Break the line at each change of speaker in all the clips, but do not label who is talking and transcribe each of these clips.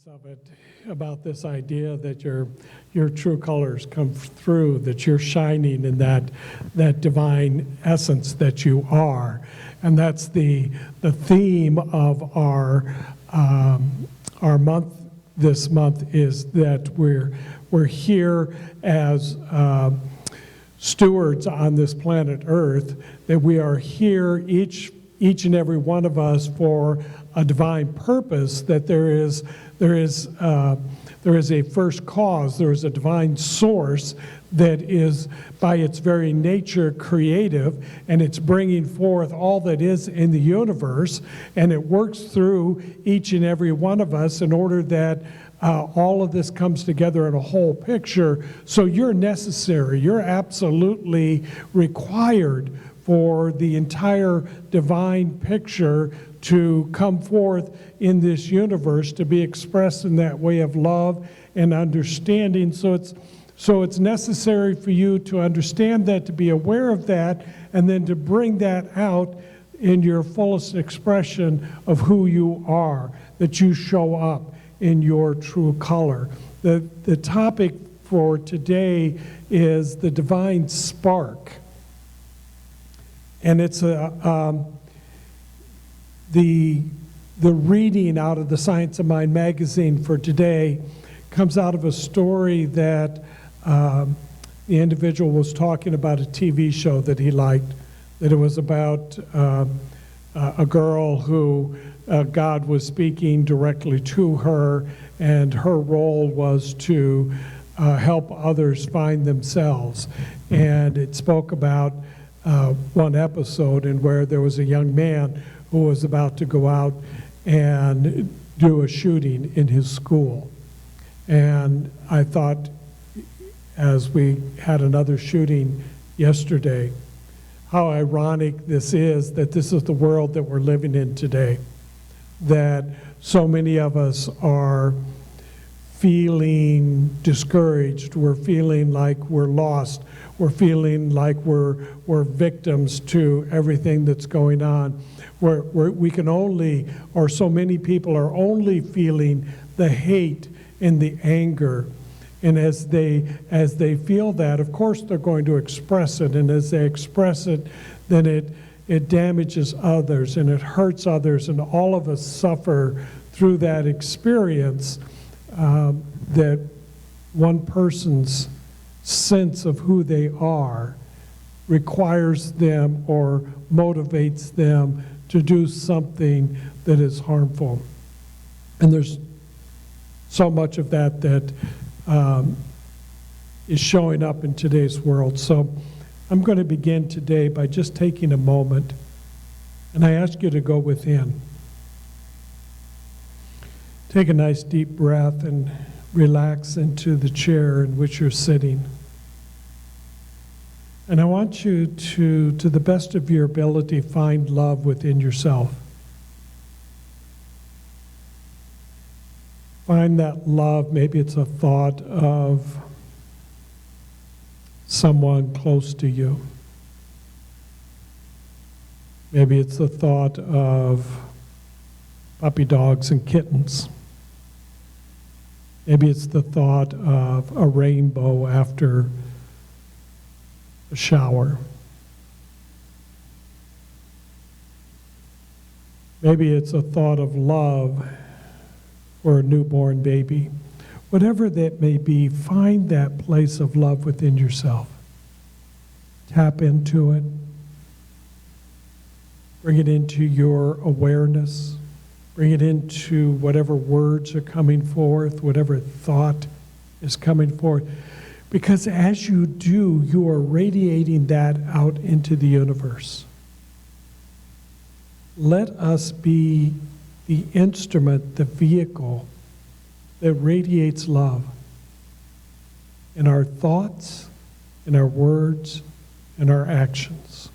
Of it, about this idea that your true colors come through, that you're shining in that divine essence that you are, and that's the theme of our month. This month is that we're here as stewards on this planet Earth. That we are here, each and every one of us, for a divine purpose. That there is a first cause, there is a divine source that is by its very nature creative, and it's bringing forth all that is in the universe, and it works through each and every one of us in order that all of this comes together in a whole picture. So you're necessary, you're absolutely required for the entire divine picture to come forth in this universe, to be expressed in that way of love and understanding. So it's necessary for you to understand that, to be aware of that, and then to bring that out in your fullest expression of who you are, that you show up in your true color. The topic for today is the divine spark. And it's the reading out of the Science of Mind magazine for today comes out of a story that the individual was talking about, a TV show that he liked, that it was about a girl who God was speaking directly to her, and her role was to help others find themselves. And it spoke about one episode in where there was a young man who was about to go out and do a shooting in his school. And I thought, as we had another shooting yesterday, how ironic this is, that this is the world that we're living in today, that so many of us are feeling discouraged, we're feeling like we're lost, we're feeling like we're victims to everything that's going on. We can only, or so many people are only feeling the hate and the anger. And as they feel that, of course they're going to express it. And as they express it, then it damages others and it hurts others. And all of us suffer through that experience, that one person's sense of who they are requires them or motivates them to do something that is harmful. And there's so much of that is showing up in today's world. So I'm going to begin today by just taking a moment, and I ask you to go within. Take a nice deep breath and relax into the chair in which you're sitting. And I want you to the best of your ability, find love within yourself. Find that love. Maybe it's a thought of someone close to you. Maybe it's the thought of puppy dogs and kittens. Maybe it's the thought of a rainbow after a shower. Maybe it's a thought of love for a newborn baby. Whatever that may be, find that place of love within yourself. Tap into it. Bring it into your awareness. Bring it into whatever words are coming forth, whatever thought is coming forth. Because as you do, you are radiating that out into the universe. Let us be the instrument, the vehicle that radiates love in our thoughts, in our words, in our actions.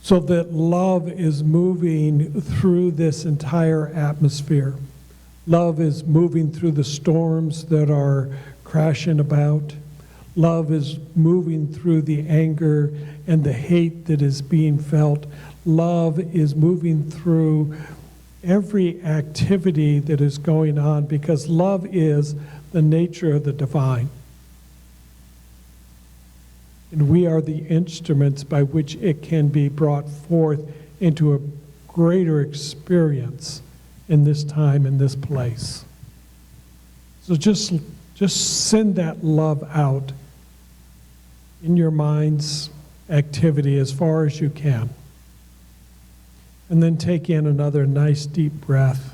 So that love is moving through this entire atmosphere. Love is moving through the storms that are crashing about. Love is moving through the anger and the hate that is being felt. Love is moving through every activity that is going on, because love is the nature of the divine. And we are the instruments by which it can be brought forth into a greater experience in this time, in this place. So just send that love out in your mind's activity as far as you can. And then take in another nice deep breath.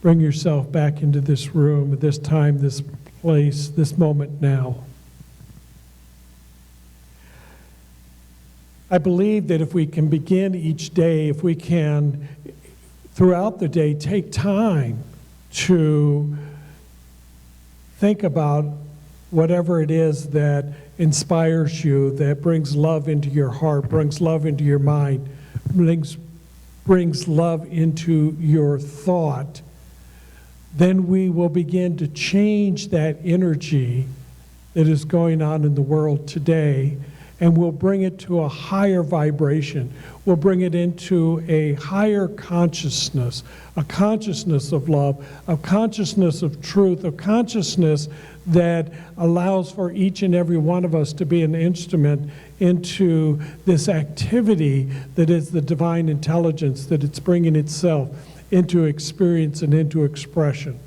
Bring yourself back into this room, this time, this place, this moment now. I believe that if we can begin each day, if we can, throughout the day, take time to think about whatever it is that inspires you, that brings love into your heart, brings love into your mind, brings love into your thought, then we will begin to change that energy that is going on in the world today, and we'll bring it to a higher vibration. We'll bring it into a higher consciousness, a consciousness of love, a consciousness of truth, a consciousness that allows for each and every one of us to be an instrument into this activity that is the divine intelligence, that it's bringing itself into experience and into expression.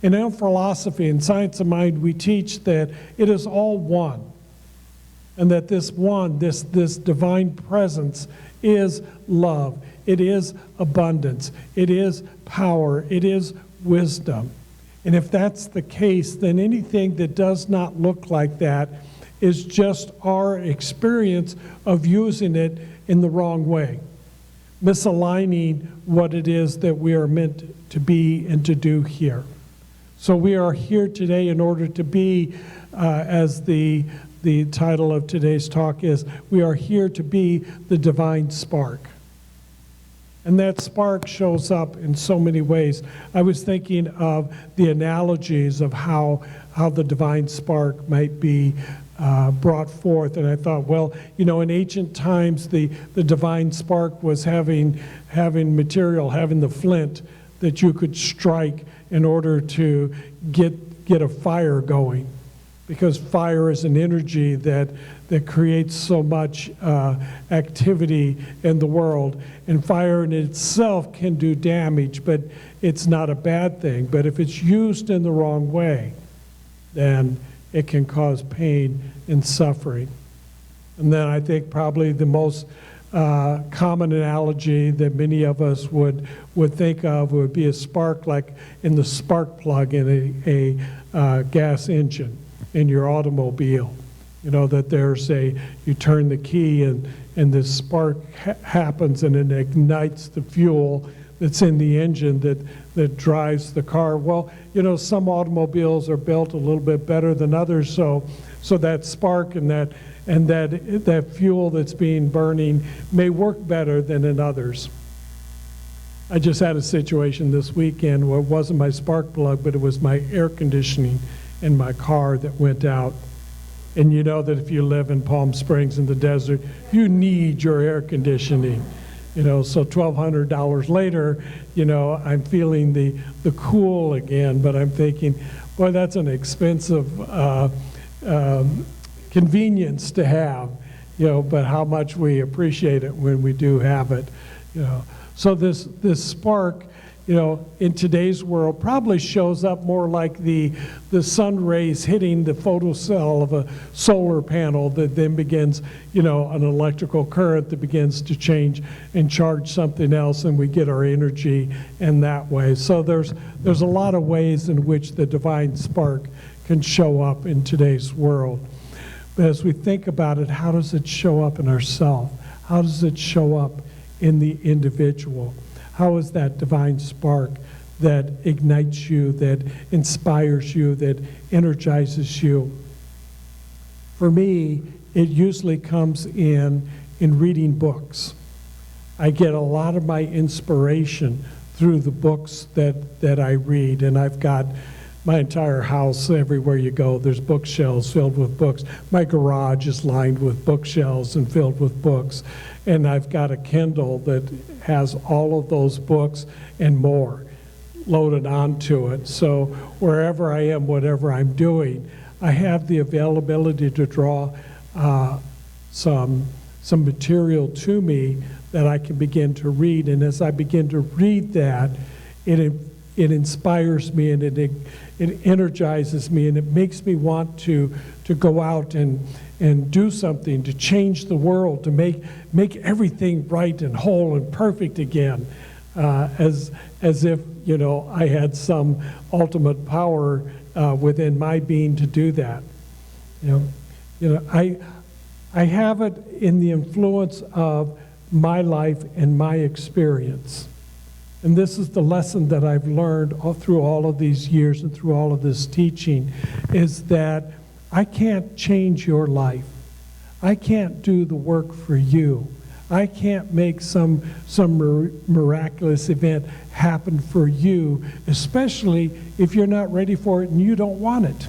In our philosophy, in Science of Mind, we teach that it is all one. And that this one, this divine presence is love. It is abundance. It is power. It is wisdom. And if that's the case, then anything that does not look like that is just our experience of using it in the wrong way, misaligning what it is that we are meant to be and to do here. So we are here today in order to be, as the title of today's talk is, we are here to be the divine spark. And that spark shows up in so many ways. I was thinking of the analogies of how the divine spark might be brought forth, and I thought, well, you know, in ancient times, the divine spark was having material, having the flint that you could strike in order to get a fire going. Because fire is an energy that creates so much activity in the world. And fire in itself can do damage, but it's not a bad thing. But if it's used in the wrong way, then it can cause pain and suffering. And then I think probably the most common analogy that many of us would think of would be a spark, like in the spark plug in a gas engine in your automobile. You know, that you turn the key and this spark happens and it ignites the fuel that's in the engine that drives the car. Well, you know, some automobiles are built a little bit better than others, so that spark and that fuel that's being burning may work better than in others. I just had a situation this weekend where it wasn't my spark plug, but it was my air conditioning in my car that went out. And you know that if you live in Palm Springs in the desert, you need your air conditioning. You know, so $1,200 later, you know, I'm feeling the cool again, but I'm thinking, boy, that's an expensive convenience to have, you know, but how much we appreciate it when we do have it, you know. So this spark, you know, in today's world probably shows up more like the sun rays hitting the photocell of a solar panel that then begins, you know, an electrical current that begins to change and charge something else, and we get our energy in that way. So there's a lot of ways in which the divine spark can show up in today's world. But as we think about it, how does it show up in ourselves? How does it show up in the individual? How is that divine spark that ignites you, that inspires you, that energizes you? For me, it usually comes in reading books. I get a lot of my inspiration through the books that I read, and I've got my entire house, everywhere you go, there's bookshelves filled with books. My garage is lined with bookshelves and filled with books. And I've got a Kindle that has all of those books and more loaded onto it. So wherever I am, whatever I'm doing, I have the availability to draw some material to me that I can begin to read. And as I begin to read that, it inspires me, and it energizes me, and it makes me want to go out and do something to change the world, to make everything right and whole and perfect again, as if I had some ultimate power within my being to do that. I have it in the influence of my life and my experience. And this is the lesson that I've learned through all of these years and through all of this teaching, is that I can't change your life. I can't do the work for you. I can't make some miraculous event happen for you, especially if you're not ready for it and you don't want it.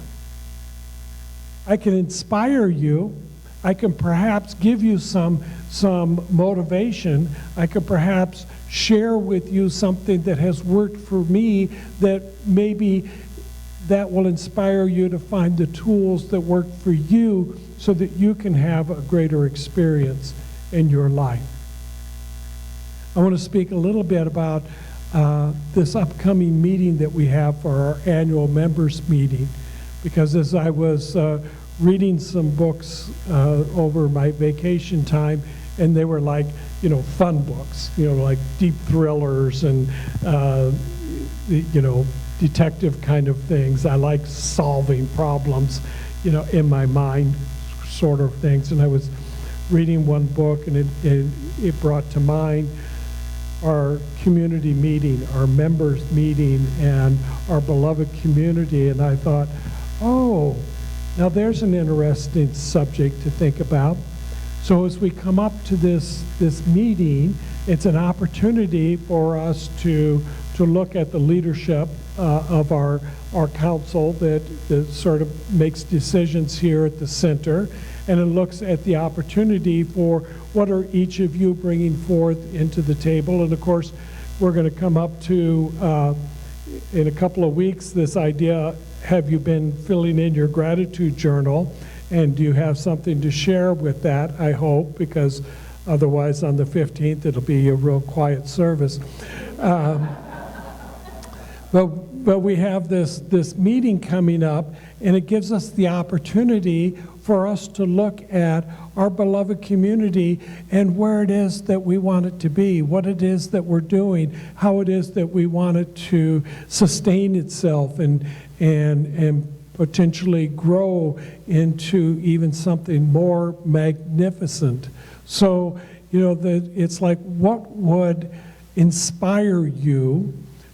I can inspire you. I can perhaps give you some motivation. I could perhaps share with you something that has worked for me, that maybe that will inspire you to find the tools that work for you so that you can have a greater experience in your life. I want to speak a little bit about this upcoming meeting that we have for our annual members meeting, because as I was reading some books over my vacation time, and they were like, fun books, like deep thrillers and, detective kind of things. I like solving problems, in my mind sort of things. And I was reading one book, and it brought to mind our community meeting, our members meeting, and our beloved community. And I thought, oh, now there's an interesting subject to think about. So as we come up to this meeting, it's an opportunity for us to look at the leadership of our council that sort of makes decisions here at the center, and it looks at the opportunity for what are each of you bringing forth into the table. And of course, we're going to come up to, in a couple of weeks, this idea, have you been filling in your gratitude journal? And do you have something to share with that, I hope, because otherwise on the 15th it'll be a real quiet service. But we have this meeting coming up, and it gives us the opportunity for us to look at our beloved community and where it is that we want it to be, what it is that we're doing, how it is that we want it to sustain itself and potentially grow into even something more magnificent. So, it's like, what would inspire you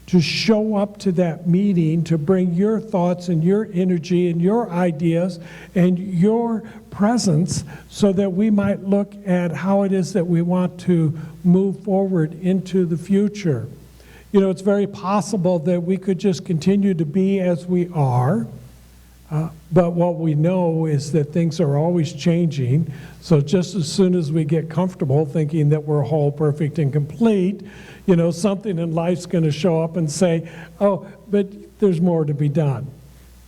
to show up to that meeting, to bring your thoughts and your energy and your ideas and your presence, so that we might look at how it is that we want to move forward into the future. It's very possible that we could just continue to be as we are, but what we know is that things are always changing. So just as soon as we get comfortable thinking that we're whole, perfect, and complete, something in life's going to show up and say, oh, but there's more to be done.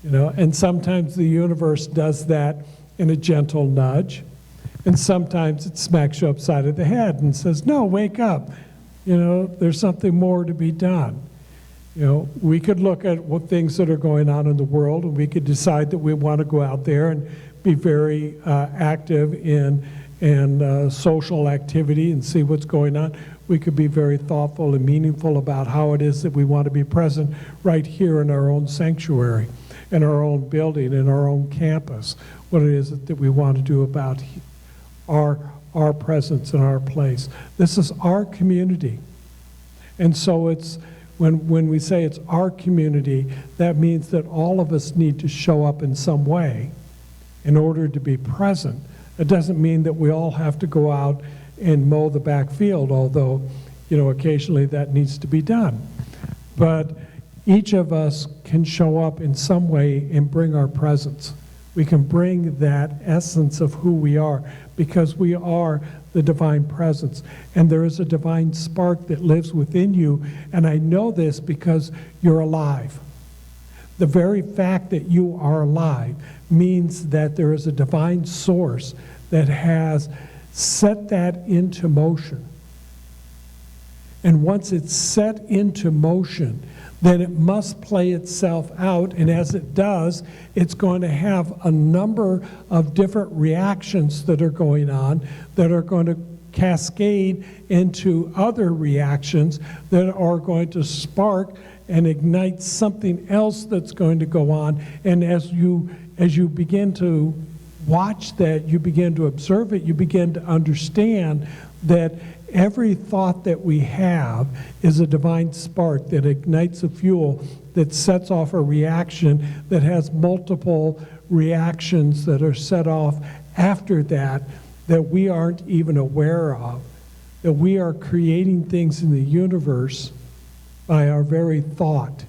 And sometimes the universe does that in a gentle nudge, and sometimes it smacks you upside of the head and says, no, wake up. There's something more to be done. We could look at what things that are going on in the world, and we could decide that we want to go out there and be very active in social activity and see what's going on. We could be very thoughtful and meaningful about how it is that we want to be present right here in our own sanctuary, in our own building, in our own campus, what it is that we want to do about our presence and our place. This is our community. And so it's when we say it's our community, that means that all of us need to show up in some way in order to be present. It doesn't mean that we all have to go out and mow the back field, although, occasionally that needs to be done. But each of us can show up in some way and bring our presence. We can bring that essence of who we are because we are the divine presence. And there is a divine spark that lives within you. And I know this because you're alive. The very fact that you are alive means that there is a divine source that has set that into motion. And once it's set into motion, then it must play itself out, and as it does, it's going to have a number of different reactions that are going on that are going to cascade into other reactions that are going to spark and ignite something else that's going to go on. And as you begin to watch that, you begin to observe it, you begin to understand that every thought that we have is a divine spark that ignites a fuel that sets off a reaction that has multiple reactions that are set off after that that we aren't even aware of, that we are creating things in the universe by our very thought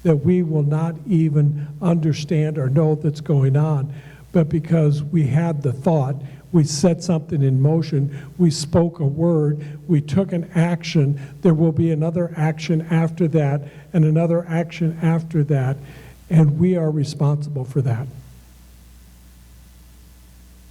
that we will not even understand or know that's going on. But because we had the thought, we set something in motion, we spoke a word, we took an action, there will be another action after that, and another action after that, and we are responsible for that.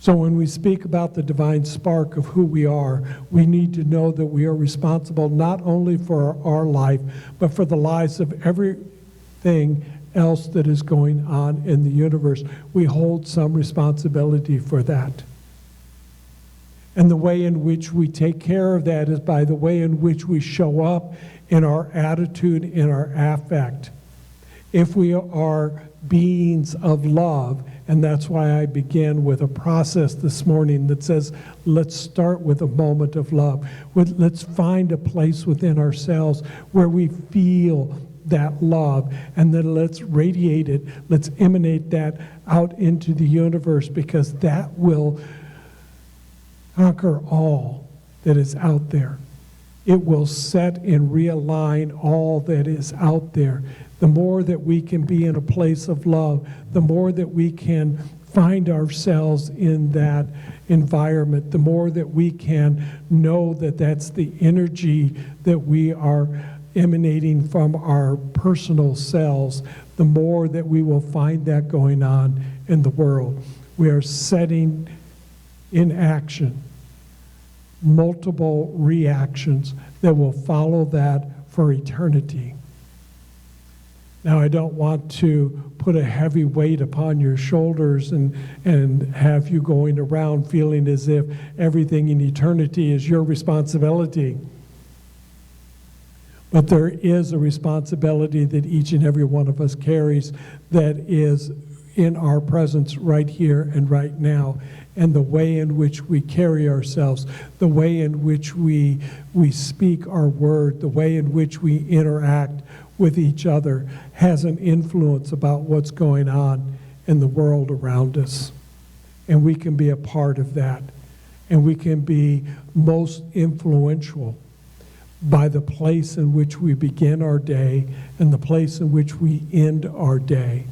So when we speak about the divine spark of who we are, we need to know that we are responsible not only for our life, but for the lives of everything else that is going on in the universe. We hold some responsibility for that. And the way in which we take care of that is by the way in which we show up in our attitude, in our affect. If we are beings of love, and that's why I began with a process this morning that says, let's start with a moment of love. Let's find a place within ourselves where we feel that love, and then let's radiate it, let's emanate that out into the universe, because that will conquer all that is out there. It will set and realign all that is out there. The more that we can be in a place of love, the more that we can find ourselves in that environment, the more that we can know that that's the energy that we are emanating from our personal selves, the more that we will find that going on in the world. We are setting in action multiple reactions that will follow that for eternity. Now, I don't want to put a heavy weight upon your shoulders and have you going around feeling as if everything in eternity is your responsibility. But there is a responsibility that each and every one of us carries that is in our presence right here and right now. And the way in which we carry ourselves, the way in which we speak our word, the way in which we interact with each other has an influence about what's going on in the world around us. And we can be a part of that. And we can be most influential by the place in which we begin our day and the place in which we end our day.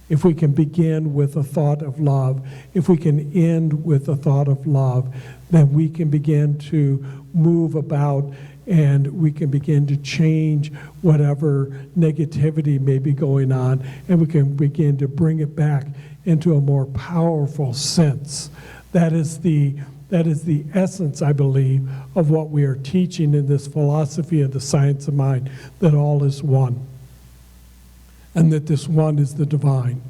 If we can begin with a thought of love, if we can end with a thought of love, then we can begin to move about and we can begin to change whatever negativity may be going on, and we can begin to bring it back into a more powerful sense. That is the essence, I believe, of what we are teaching in this philosophy of the science of mind, that all is one. And that this one is the divine.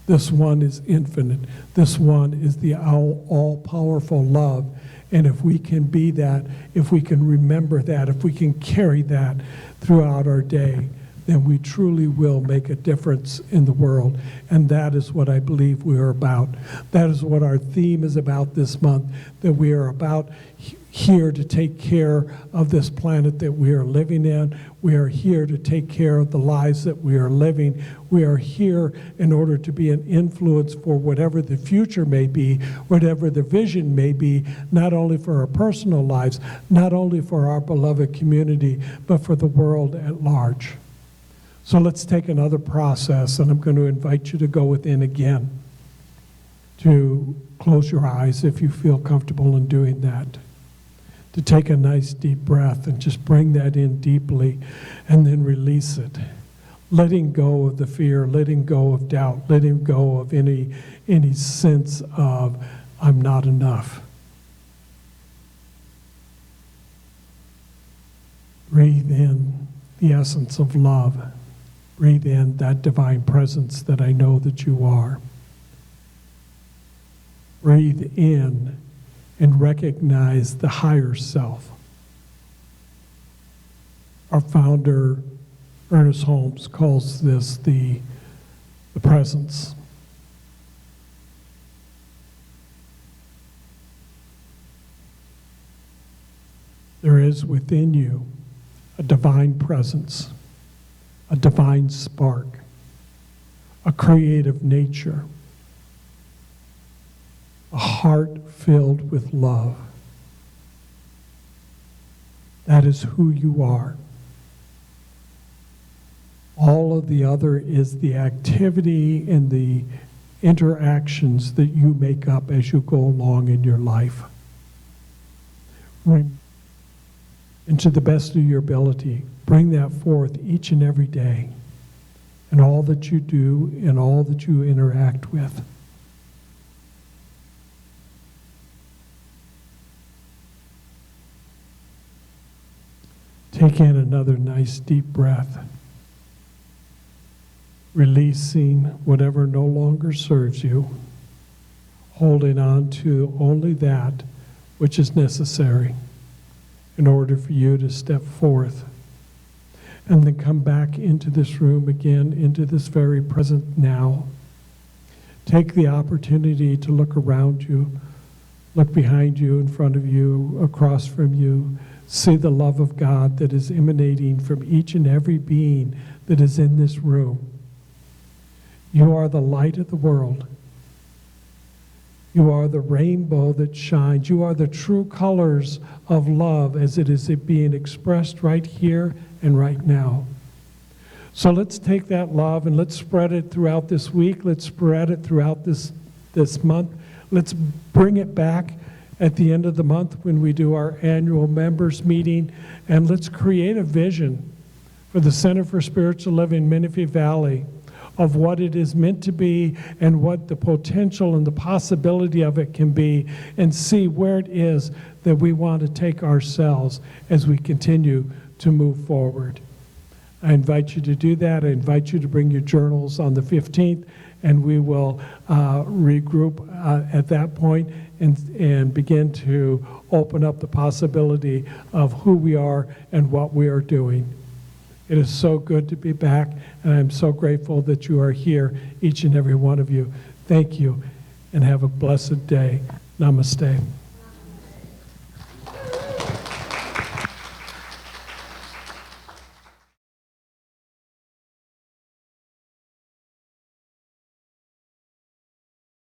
This one is infinite. This one is the all-powerful love. And if we can be that, if we can remember that, if we can carry that throughout our day, then we truly will make a difference in the world. And that is what I believe we are about. That is what our theme is about this month, that we are about here to take care of this planet that we are living in. We are here to take care of the lives that we are living. We are here in order to be an influence for whatever the future may be, whatever the vision may be, not only for our personal lives, not only for our beloved community, but for the world at large. So let's take another process, and I'm going to invite you to go within again, to close your eyes if you feel comfortable in doing that, to take a nice deep breath and just bring that in deeply and then release it. Letting go of the fear, letting go of doubt, letting go of any sense of I'm not enough. Breathe in the essence of love. Breathe in that divine presence that I know that you are. Breathe in and recognize the higher self. Our founder, Ernest Holmes, calls this the presence. There is within you a divine presence, a divine spark, a creative nature, a heart filled with love. That is who you are. All of the other is the activity and the interactions that you make up as you go along in your life. And to the best of your ability, bring that forth each and every day in all that you do and all that you interact with. Take in another nice deep breath, releasing whatever no longer serves you, holding on to only that which is necessary in order for you to step forth. And then come back into this room again, into this very present now. Take the opportunity to look around you, look behind you, in front of you, across from you. See the love of God that is emanating from each and every being that is in this room. You are the light of the world. You are the rainbow that shines. You are the true colors of love as it is being expressed right here and right now. So let's take that love and let's spread it throughout this week. Let's spread it throughout this month. Let's bring it back at the end of the month when we do our annual members meeting, and let's create a vision for the Center for Spiritual Living Menifee Valley of what it is meant to be and what the potential and the possibility of it can be, and see where it is that we want to take ourselves as we continue to move forward. I invite you to do that. I invite you to bring your journals on the 15th, and we will regroup at that point and begin to open up the possibility of who we are and what we are doing. It is so good to be back, and I'm so grateful that you are here, each and every one of you. Thank you, and have a blessed day. Namaste.